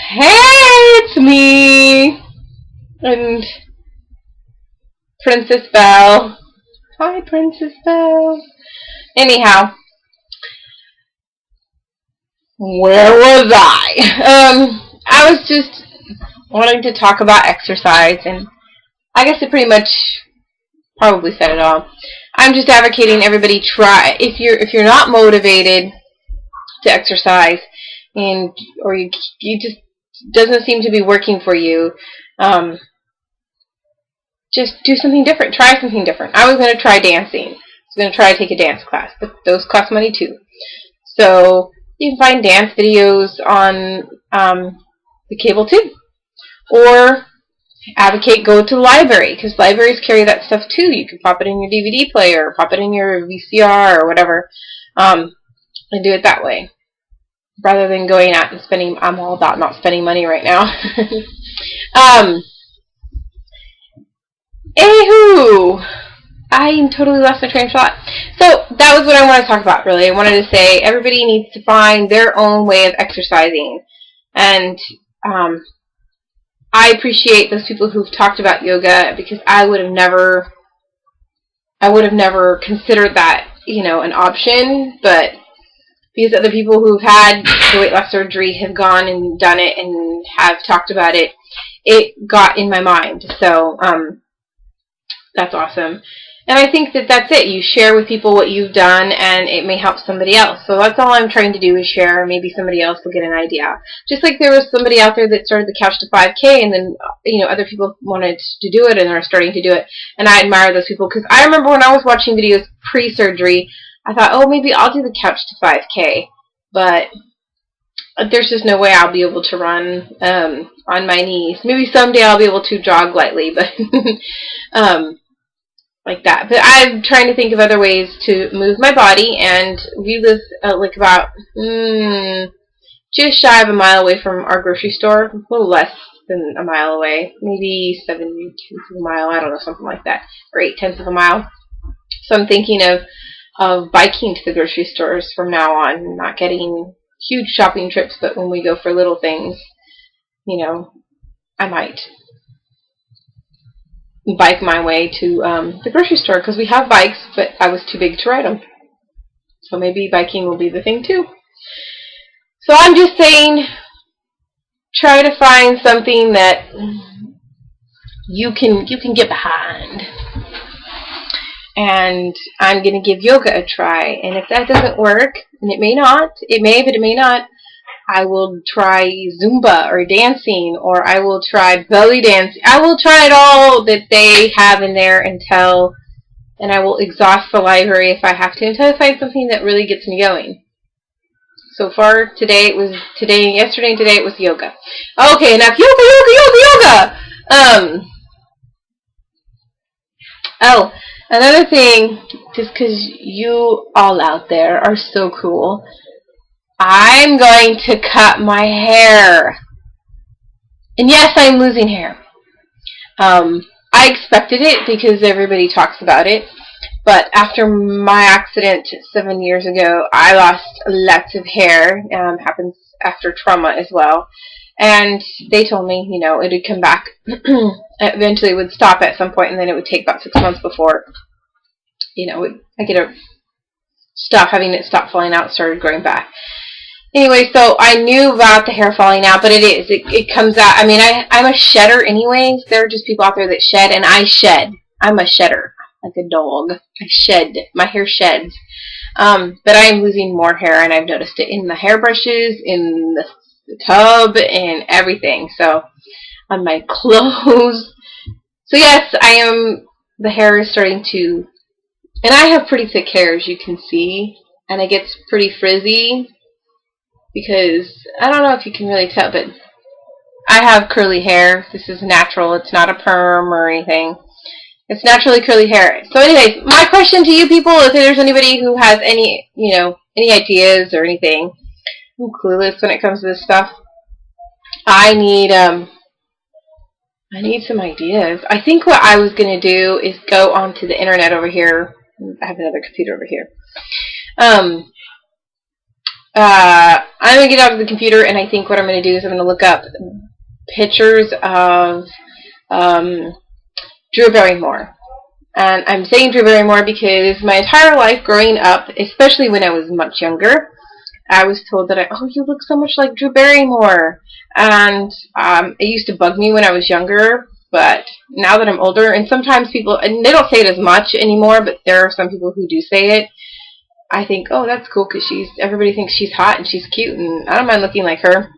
Hey, it's me and Princess Belle. Hi, Princess Belle. Anyhow, where was I? I was just wanting to talk about exercise, and I guess it pretty much probably said it all. I'm just advocating everybody try. If you're not motivated to exercise, and or you just doesn't seem to be working for you, um, just do something different. Try something different. I was going to try dancing. I was going to try to take a dance class, but those cost money too. So you can find dance videos on the cable too, or advocate go to the library, because libraries carry that stuff too. You can pop it in your DVD player, pop it in your VCR or whatever, and do it that way, rather than going out and spending. I'm all about not spending money right now. Anywho, I totally lost my train of thought. So that was what I wanted to talk about, really. I wanted to say everybody needs to find their own way of exercising. And I appreciate those people who've talked about yoga, because I would have never considered that, an option. But these other people who've had the weight loss surgery have gone and done it and have talked about it. It got in my mind. So that's awesome. And I think that that's it. You share with people what you've done, and it may help somebody else. So that's all I'm trying to do is share. Maybe somebody else will get an idea. Just like there was somebody out there that started the Couch to 5K, and then, other people wanted to do it and are starting to do it. And I admire those people, because I remember when I was watching videos pre-surgery, I thought, oh, maybe I'll do the Couch to 5K. But there's just no way I'll be able to run on my knees. Maybe someday I'll be able to jog lightly, but like that. But I'm trying to think of other ways to move my body, and we live like about just shy of a mile away from our grocery store, a little less than a mile away, maybe 7/10 of a mile, I don't know, something like that, or 8/10 of a mile. So I'm thinking of biking to the grocery stores from now on, not getting huge shopping trips, but when we go for little things, I might bike my way to the grocery store, because we have bikes, but I was too big to ride them. So maybe biking will be the thing too. So I'm just saying, try to find something that you can get behind. And I'm going to give yoga a try. And if that doesn't work, and it may, but it may not, I will try Zumba or dancing, or I will try belly dancing. I will try it all that they have in there and I will exhaust the library if I have to, until I find something that really gets me going. So far, yesterday and today it was yoga. Okay, enough yoga! Oh, another thing, just because you all out there are so cool, I'm going to cut my hair. And yes, I'm losing hair. I expected it because everybody talks about it. But after my accident 7 years ago, I lost lots of hair. Happens after trauma as well. And they told me, it would come back. Eventually it would stop at some point, and then it would take about 6 months before, I get to stop having it stop falling out, started growing back. Anyway, so I knew about the hair falling out, but it comes out. I mean, I'm a shedder anyways. There are just people out there that shed, and I shed. I'm a shedder, like a dog. I shed. My hair sheds. But I am losing more hair, and I've noticed it in the hairbrushes, in the tub, and everything. So, on my clothes. So yes, the hair is starting to, and I have pretty thick hair, as you can see, and it gets pretty frizzy. Because, I don't know if you can really tell, but I have curly hair. This is natural. It's not a perm or anything. It's naturally curly hair. So anyways, my question to you people, if there's anybody who has any ideas or anything, I'm clueless when it comes to this stuff. I need some ideas. I think what I was going to do is go onto the internet over here. I have another computer over here. I'm I'm going to get out of the computer, and I think what I'm going to do is I'm going to look up pictures of Drew Barrymore. And I'm saying Drew Barrymore because my entire life growing up, especially when I was much younger, I was told that oh, you look so much like Drew Barrymore. And it used to bug me when I was younger, but now that I'm older, and sometimes people, and they don't say it as much anymore, but there are some people who do say it, I think, oh, that's cool, because everybody thinks she's hot and she's cute, and I don't mind looking like her.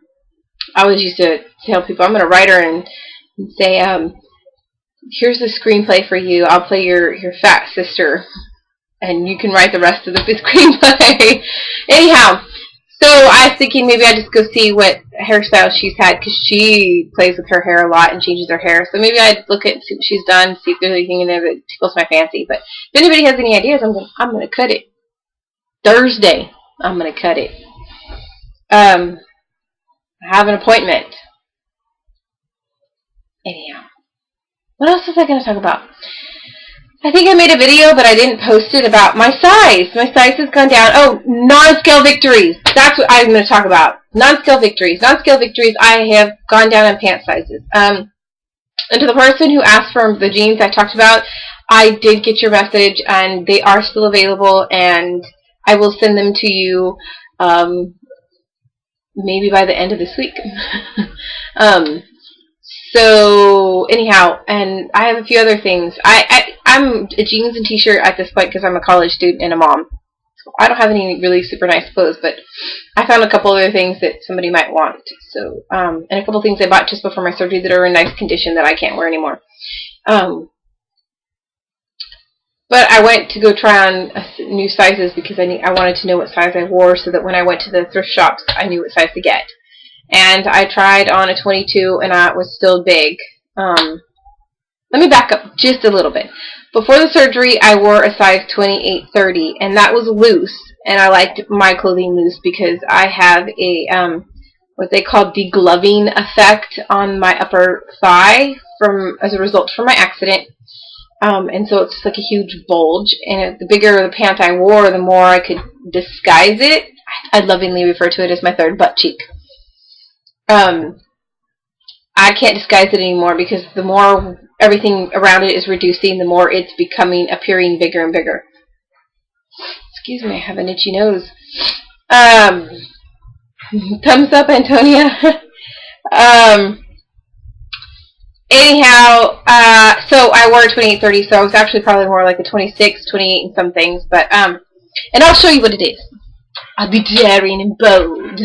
I always used to tell people, I'm going to write her and say, here's the screenplay for you. I'll play your fat sister, and you can write the rest of the screenplay. Anyhow, so I was thinking maybe I'd just go see what hairstyle she's had, because she plays with her hair a lot and changes her hair. So maybe I'd look at see what she's done, see if there's anything in there that tickles my fancy. But if anybody has any ideas, I'm gonna cut it. Thursday, I'm gonna cut it. I have an appointment. Anyhow, what else was I gonna talk about? I think I made a video, but I didn't post it, about my size. My size has gone down. Oh, non-scale victories. That's what I'm going to talk about. Non-scale victories. Non-scale victories, I have gone down in pant sizes. And to the person who asked for the jeans I talked about, I did get your message, and they are still available, and I will send them to you maybe by the end of this week. So anyhow, and I have a few other things. I'm a jeans and t-shirt at this point because I'm a college student and a mom. So I don't have any really super nice clothes, but I found a couple other things that somebody might want. So and a couple things I bought just before my surgery that are in nice condition that I can't wear anymore. But I went to go try on new sizes because I wanted to know what size I wore, so that when I went to the thrift shops, I knew what size to get. And I tried on a 22, and I was still big. Let me back up just a little bit. Before the surgery, I wore a size 28-30, and that was loose. And I liked my clothing loose because I have a what they call degloving effect on my upper thigh as a result from my accident. And so it's just like a huge bulge. And the bigger the pant I wore, the more I could disguise it. I lovingly refer to it as my third butt cheek. I can't disguise it anymore because the more everything around it is reducing, the more it's appearing bigger and bigger. Excuse me, I have an itchy nose. Thumbs up, Antonia. Anyhow, so I wore a 28-30, so I was actually probably more like a 26, 28 in some things, but, and I'll show you what it is. I'll be daring and bold.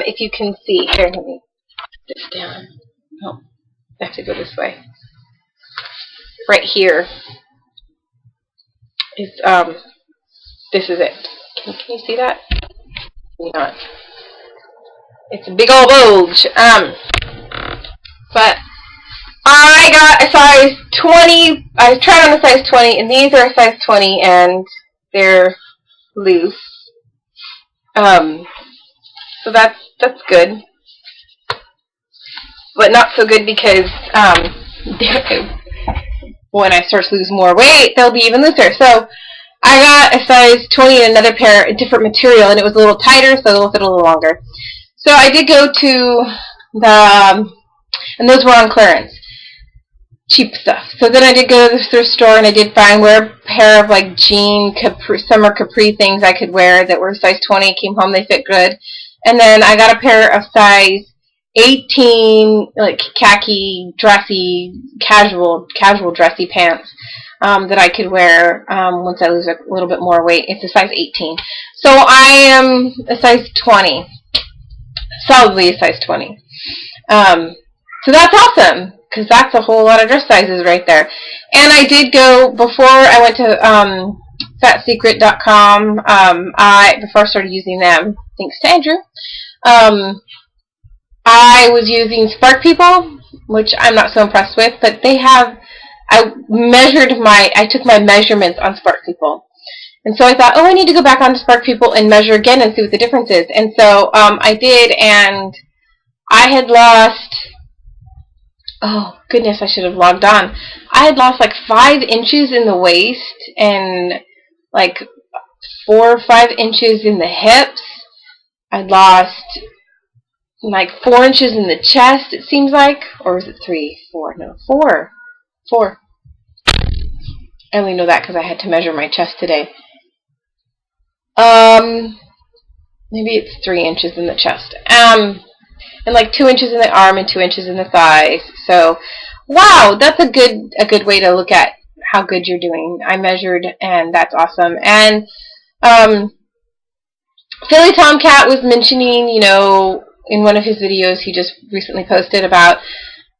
If you can see, here, let me put this down. Oh, I have to go this way. Right here is, this is it. Can you see that? Not. It's a big old bulge. But I got a size 20. I tried on a size 20, and these are a size 20, and they're loose. So that's good, but not so good because when I start to lose more weight, they'll be even looser. So I got a size 20 in another pair, a different material, and it was a little tighter, so it'll fit a little longer. So I did go to and those were on clearance. Cheap stuff. So then I did go to the thrift store, and I did find a pair of like jean summer capri things I could wear that were size 20. Came home, they fit good. And then I got a pair of size 18, like khaki, dressy, casual dressy pants that I could wear once I lose a little bit more weight. It's a size 18. So I am a size 20. Solidly a size 20. So that's awesome, because that's a whole lot of dress sizes right there. And I did go, before I went to fatsecret.com, before I started using them, thanks to Andrew, I was using Spark People, which I'm not so impressed with, but they have, I took my measurements on Spark People. And so I thought, oh, I need to go back onto Spark People and measure again and see what the difference is. And so I did, and I had lost, oh goodness, I should have logged on. I had lost like 5 inches in the waist and like 4 or 5 inches in the hips. I lost like 4 inches in the chest, it seems like. Or was it 3? 4? No, 4. 4. I only know that because I had to measure my chest today. Maybe it's 3 inches in the chest. And like 2 inches in the arm and 2 inches in the thighs. So, wow, that's a good way to look at how good you're doing. I measured, and that's awesome. And Philly Tomcat was mentioning, you know, in one of his videos he just recently posted about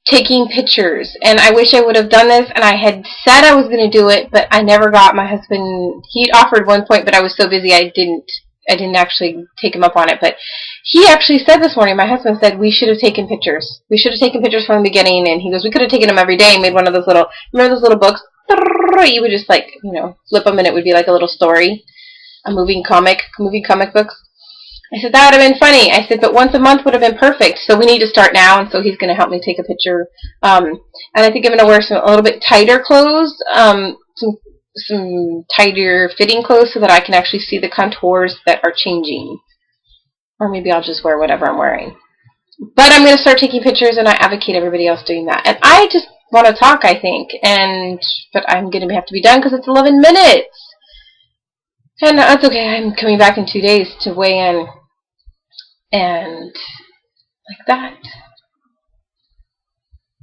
taking pictures. And I wish I would have done this, and I had said I was going to do it, but I never got my husband. He offered one point, but I was so busy I didn't actually take him up on it. But he actually said this morning, my husband said, we should have taken pictures. We should have taken pictures from the beginning. And he goes, we could have taken them every day and made one of those little, remember those little books? You would just, like, you know, flip them and it would be like a little story. A moving comic books. I said, that would have been funny. I said, but once a month would have been perfect. So we need to start now. And so he's going to help me take a picture. And I think I'm going to wear some a little bit tighter clothes, some tighter fitting clothes so that I can actually see the contours that are changing. Or maybe I'll just wear whatever I'm wearing. But I'm going to start taking pictures, and I advocate everybody else doing that. And I just want to talk, I think. But I'm going to have to be done because it's 11 minutes. And that's okay. I'm coming back in 2 days to weigh in. And like that.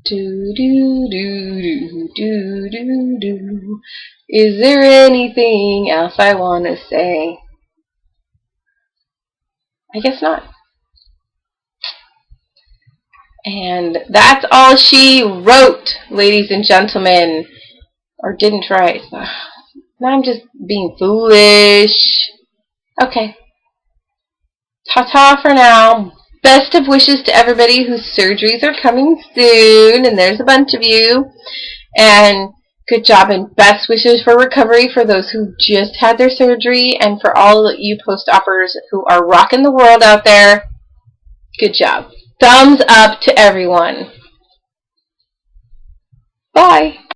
Do do do do do do do. Is there anything else I want to say? I guess not. And that's all she wrote, ladies and gentlemen. Or didn't write. Now I'm just being foolish. Okay. Ta-ta for now. Best of wishes to everybody whose surgeries are coming soon, and there's a bunch of you. And good job, and best wishes for recovery for those who just had their surgery, and for all you post-oppers who are rocking the world out there. Good job. Thumbs up to everyone. Bye.